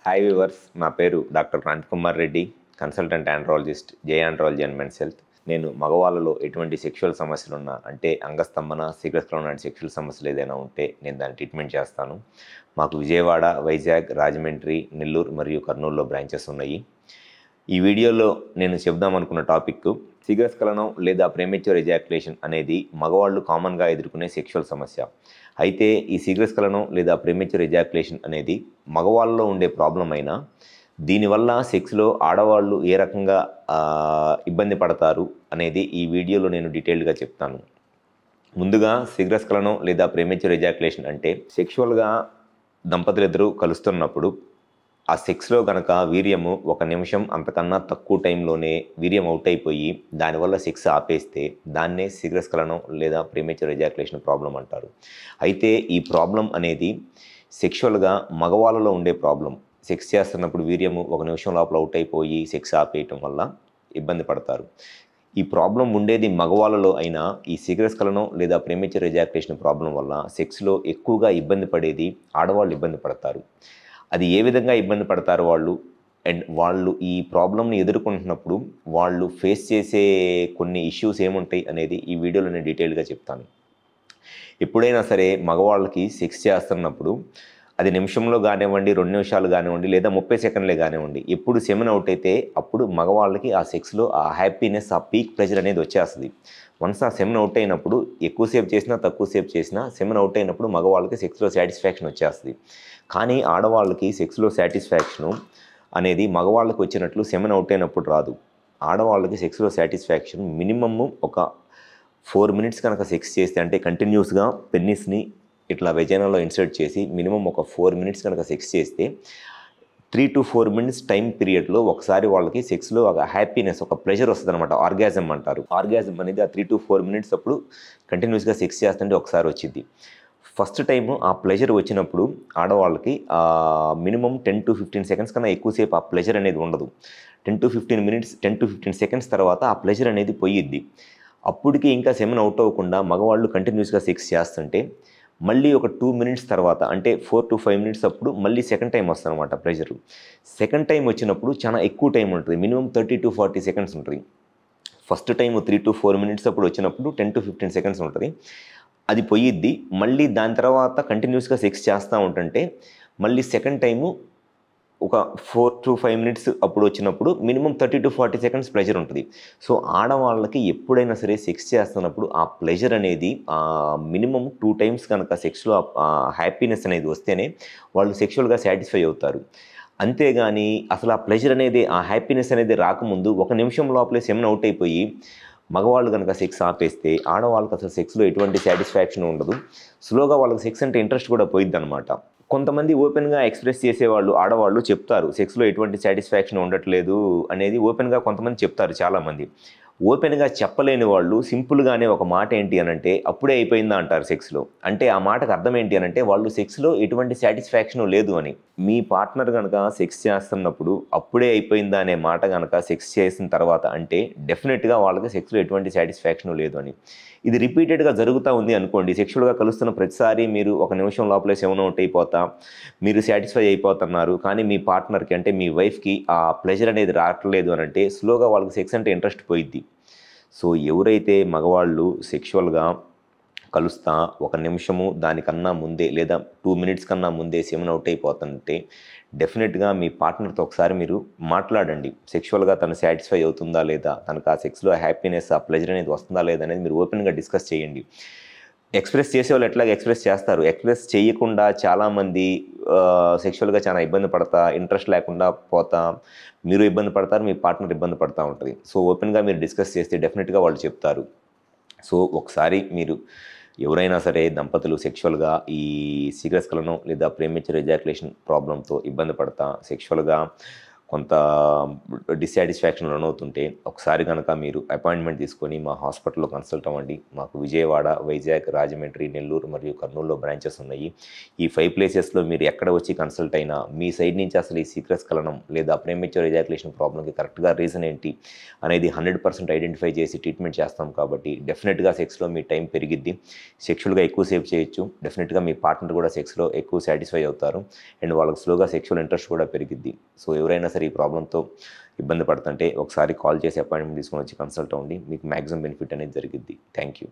Hi viewers, నా పేరు doctor Kranthi Kumar Reddy, consultant andrologist, J andrology and men's health. నేను మగవాళ్ళలో ఎటువంటి సెక్షువల్ సమస్యలు ఉన్నా, అంటే అంగస్తంభన, శీఘ్రస్ఖలనం లాంటి సెక్షువల్ సమస్యలు ఏదైనా ఉంటే నేను దాన్ని ట్రీట్మెంట్ చేస్తాను. మాకు విజయవాడ, వైజాగ్, రాజమండ్రి, నెల్లూరు మరియు కర్నూలులో బ్రాంచెస్ ఉన్నాయి. ఈ వీడియోలో నేను చెప్దాం అనుకున్న టాపిక్ శీఘ్రస్ఖలనం లేదా ప్రీమెచ్యూర్ ఎజాక్యులేషన్ అనేది మగవాళ్ళు కామన్గా ఎదుర్కొనే సెక్షువల్ సమస్య. అయితే ఈ శీఘ్రస్ఖలనం లేదా ప్రీమెచ్యూర్ ఎజాక్యులేషన్ అనేది మగవాళ్ళలో ఉండే ప్రాబ్లం అయినా దీనివల్ల సెక్స్లో ఆడవాళ్ళు ఏ రకంగా ఇబ్బంది పడతారు అనేది ఈ వీడియోలో నేను డీటెయిల్డ్గా చెప్తాను. ముందుగా శీఘ్రస్ఖలనం లేదా ప్రీమెచ్యూర్ ఎజాక్యులేషన్ అంటే సెక్షువల్గా దంపతులిద్దరూ కలుస్తున్నప్పుడు ఆ సెక్స్లో కనుక వీర్యము 1 నిమిషం అంతకన్నా తక్కువ టైంలోనే వీర్యం అవుట్ అయిపోయి దానివల్ల సెక్స్ ఆపేస్తే దాన్నే శీఘ్రస్ఖలనం లేదా ప్రీమెచ్యూర్ ఎజాక్యులేషన్ ప్రాబ్లం అంటారు. అయితే ఈ ప్రాబ్లం అనేది సెక్షువల్గా మగవాళ్ళలో ఉండే ప్రాబ్లం. సెక్స్ చేస్తున్నప్పుడు వీర్యము 1 నిమిషం లోపల అవుట్ అయిపోయి సెక్స్ ఆపేయటం వల్ల ఇబ్బంది పడతారు. ఈ ప్రాబ్లం ఉండేది మగవాళ్ళలో అయినా ఈ శీఘ్రస్ఖలనం లేదా ప్రీమెచ్యూర్ ఎజాక్యులేషన్ ప్రాబ్లం వల్ల సెక్స్లో ఎక్కువగా ఇబ్బంది పడేది ఆడవాళ్ళు ఇబ్బంది పడతారు. అది ఏ విధంగా ఇబ్బంది పడతారు వాళ్ళు, అండ్ వాళ్ళు ఈ ప్రాబ్లమ్ని ఎదుర్కొంటున్నప్పుడు వాళ్ళు ఫేస్ చేసే కొన్ని ఇష్యూస్ ఏముంటాయి అనేది ఈ వీడియోలో నేను డీటెయిల్గా చెప్తాను. ఎప్పుడైనా సరే మగవాళ్ళకి సెక్స్ చేస్తున్నప్పుడు అది నిమిషంలో కానివ్వండి, 2 నిమిషాలు కానివ్వండి, లేదా 30 సెకండ్లే కానివ్వండి, ఎప్పుడు సెమెన్ అవుట్ అయితే అప్పుడు మగవాళ్ళకి ఆ సెక్స్లో ఆ హ్యాపీనెస్, ఆ పీక్ ప్రెజర్ అనేది వచ్చేస్తుంది. వన్స్ ఆ సెమెన్ అవుట్ అయినప్పుడు ఎక్కువసేపు చేసినా తక్కువసేపు చేసినా సెమెన్ అవుట్ అయినప్పుడు మగవాళ్ళకి సెక్స్లో సాటిస్ఫాక్షన్ వచ్చేస్తుంది. కానీ ఆడవాళ్ళకి సెక్స్లో సాటిస్ఫాక్షను అనేది మగవాళ్ళకి వచ్చినట్లు సెమెన్ అవుట్ అయినప్పుడు రాదు. ఆడవాళ్ళకి సెక్స్లో సాటిస్ఫాక్షన్ మినిమమ్ ఒక 4 మినిట్స్ కనుక సెక్స్ చేస్తే, అంటే కంటిన్యూస్గా పెన్నిస్ని ఇట్లా వెజైనాలో ఇన్సర్ట్ చేసి మినిమం ఒక 4 మినిట్స్ కనుక సెక్స్ చేస్తే 3 to 4 మినిట్స్ టైం పీరియడ్లో ఒకసారి వాళ్ళకి సెక్స్లో ఒక హ్యాపీనెస్, ఒక ప్లెజర్ వస్తుంది అనమాట. ఆర్గాజం అంటారు. ఆర్గాజం అనేది ఆ 3 to 4 మినిట్స్ అప్పుడు కంటిన్యూస్గా సెక్స్ చేస్తుంటే ఒకసారి వచ్చింది. ఫస్ట్ టైము ఆ ప్లెజర్ వచ్చినప్పుడు ఆడవాళ్ళకి మినిమం 10 to 15 సెకండ్స్ కన్నా ఎక్కువసేపు ఆ ప్లెజర్ అనేది ఉండదు. 10 to 15 సెకండ్స్ తర్వాత ఆ ప్లెజర్ అనేది పోయిద్ది. అప్పటికి ఇంకా సెమెన్ అవుట్ అవ్వకుండా మగవాళ్ళు కంటిన్యూస్గా సెక్స్ చేస్తుంటే మళ్ళీ ఒక 2 మినిట్స్ తర్వాత, అంటే 4 to 5 మినిట్స్ అప్పుడు మళ్ళీ సెకండ్ టైం వస్తుంది అనమాట ప్రెషరు. సెకండ్ టైం వచ్చినప్పుడు చాలా ఎక్కువ టైం ఉంటుంది. మినిమం 30 to 40 సెకండ్స్ ఉంటుంది. ఫస్ట్ టైం 3 to 4 మినిట్స్ అప్పుడు వచ్చినప్పుడు 10 to 15 సెకండ్స్ ఉంటుంది. అది పోయిద్ది. మళ్ళీ దాని తర్వాత కంటిన్యూస్గా సెక్స్ చేస్తూ ఉంటుంటే మళ్ళీ సెకండ్ టైము ఒక 4 to 5 మినిట్స్ అప్పుడు వచ్చినప్పుడు మినిమం 30 to 40 సెకండ్స్ ప్లెజర్ ఉంటుంది. సో ఆడవాళ్ళకి ఎప్పుడైనా సరే సెక్స్ చేస్తున్నప్పుడు ఆ ప్లెజర్ అనేది మినిమం 2 టైమ్స్ కనుక సెక్స్లో హ్యాపీనెస్ అనేది వస్తేనే వాళ్ళు సెక్షువల్గా సాటిస్ఫై అవుతారు. అంతేగాని అసలు ఆ ప్లెజర్ అనేది, ఆ హ్యాపీనెస్ అనేది రాకముందు 1 నిమిషం లోపలే సెమెన్ అవుట్ అయిపోయి మగవాళ్ళు కనుక సెక్స్ ఆపేస్తే ఆడవాళ్ళకి అసలు సెక్స్లో ఎటువంటి సాటిస్ఫాక్షన్ ఉండదు. స్లోగా వాళ్ళకి సెక్స్ అంటే ఇంట్రెస్ట్ కూడా పోయిద్ది అనమాట. కొంతమంది ఓపెన్గా ఎక్స్ప్రెస్ చేసేవాళ్ళు ఆడవాళ్ళు చెప్తారు, సెక్స్లో ఎటువంటి సాటిస్ఫాక్షన్ ఉండట్లేదు అనేది ఓపెన్గా కొంతమంది చెప్తారు. చాలామంది ఓపెన్గా చెప్పలేని వాళ్ళు సింపుల్గానే ఒక మాట ఏంటి అనంటే అప్పుడే అయిపోయిందా అంటారు సెక్స్లో. అంటే ఆ మాటకు అర్థం ఏంటి అనంటే వాళ్ళు సెక్స్లో ఎటువంటి సాటిస్ఫాక్షన్ లేదు అని. మీ పార్ట్నర్ కనుక సెక్స్ చేస్తున్నప్పుడు అప్పుడే అయిపోయిందా అనే మాట కనుక సెక్స్ చేసిన తర్వాత అంటే డెఫినెట్గా వాళ్ళకి సెక్స్లో ఎటువంటి సాటిస్ఫాక్షన్ లేదు అని. ఇది రిపీటెడ్గా జరుగుతూ ఉంది అనుకోండి, సెక్షువల్గా కలుస్తున్న ప్రతిసారి మీరు 1 నిమిషం లోపలే సెవెన్ అవుట్ అయిపోతా మీరు సాటిస్ఫై అయిపోతున్నారు, కానీ మీ పార్ట్నర్కి అంటే మీ వైఫ్కి ఆ ప్లెజర్ అనేది రావట్లేదు అని అంటే స్లోగా వాళ్ళకి సెక్స్ అంటే ఇంట్రెస్ట్ పోయిద్ది. సో ఎవరైతే మగవాళ్ళు సెక్షువల్గా కలుస్తా 1 నిమిషము దానికన్నా ముందే లేదా 2 మినిట్స్ కన్నా ముందే సెమెన్ అవుట్ అయిపోతుంటే డెఫినెట్గా మీ పార్ట్నర్తో ఒకసారి మీరు మాట్లాడండి. సెక్షువల్గా తను సాటిస్ఫై అవుతుందా లేదా, తనకు ఆ సెక్స్లో హ్యాపీనెస్, ఆ ప్లెజర్ అనేది వస్తుందా లేదా అనేది మీరు ఓపెన్గా డిస్కస్ చేయండి. ఎక్స్ప్రెస్ చేసేవాళ్ళు ఎట్లాగ ఎక్స్ప్రెస్ చేస్తారు. ఎక్స్ప్రెస్ చేయకుండా చాలామంది సెక్షువల్గా చాలా ఇబ్బంది పడతా, ఇంట్రెస్ట్ లేకుండా పోతా, మీరు ఇబ్బంది పడతారు, మీ పార్ట్నర్ ఇబ్బంది పడుతూ ఉంటుంది. సో ఓపెన్గా మీరు డిస్కస్ చేస్తే డెఫినెట్గా వాళ్ళు చెప్తారు. సో ఒకసారి మీరు ఎవరైనా సరే దంపతులు సెక్షువల్గా ఈ శీఘ్రస్ఖలనం లేదా ప్రీమెచ్యూర్ ఎజాక్యులేషన్ ప్రాబ్లంతో ఇబ్బంది పడతా సెక్షువల్గా కొంత డిస్సాటిస్ఫాక్షన్ లోనవుతుంటే ఒకసారి కనుక మీరు అపాయింట్మెంట్ తీసుకొని మా హాస్పిటల్లో కన్సల్ట్ అవ్వండి. మాకు విజయవాడ, వైజాగ్, రాజమండ్రి, నెల్లూరు మరియు కర్నూలులో బ్రాంచెస్ ఉన్నాయి. ఈ 5 ప్లేసెస్లో మీరు ఎక్కడ వచ్చి కన్సల్ట్ అయినా మీ సైడ్ నుంచి అసలు ఈ సీక్రెట్స్కలనం లేదా ప్రీమెచ్యూర్ ఎజాక్యులేషన్ ప్రాబ్లమ్కి కరెక్ట్గా రీజన్ ఏంటి అనేది 100% ఐడెంటిఫై చేసి ట్రీట్మెంట్ చేస్తాం కాబట్టి డెఫినెట్గా సెక్స్లో మీ టైం పెరిగిద్ది. సెక్షువల్గా ఎక్కువ సేవ్ చేయొచ్చు. డెఫినెట్గా మీ పార్ట్నర్ కూడా సెక్స్లో ఎక్కువ సాటిస్ఫై అవుతారు అండ్ వాళ్ళకి స్లోగా సెక్షువల్ ఇంట్రెస్ట్ కూడా పెరిగిద్ది. సో ఎవరైనా సరే ఈ ప్రాబ్లంతో ఇబ్బంది పడుతుంటే ఒకసారి కాల్ చేసి అపాయింట్మెంట్ తీసుకొని వచ్చి కన్సల్ట్ అవ్వండి. మీకు మ్యాక్సిమం బెనిఫిట్ అనేది జరిగిద్ది. Thank you.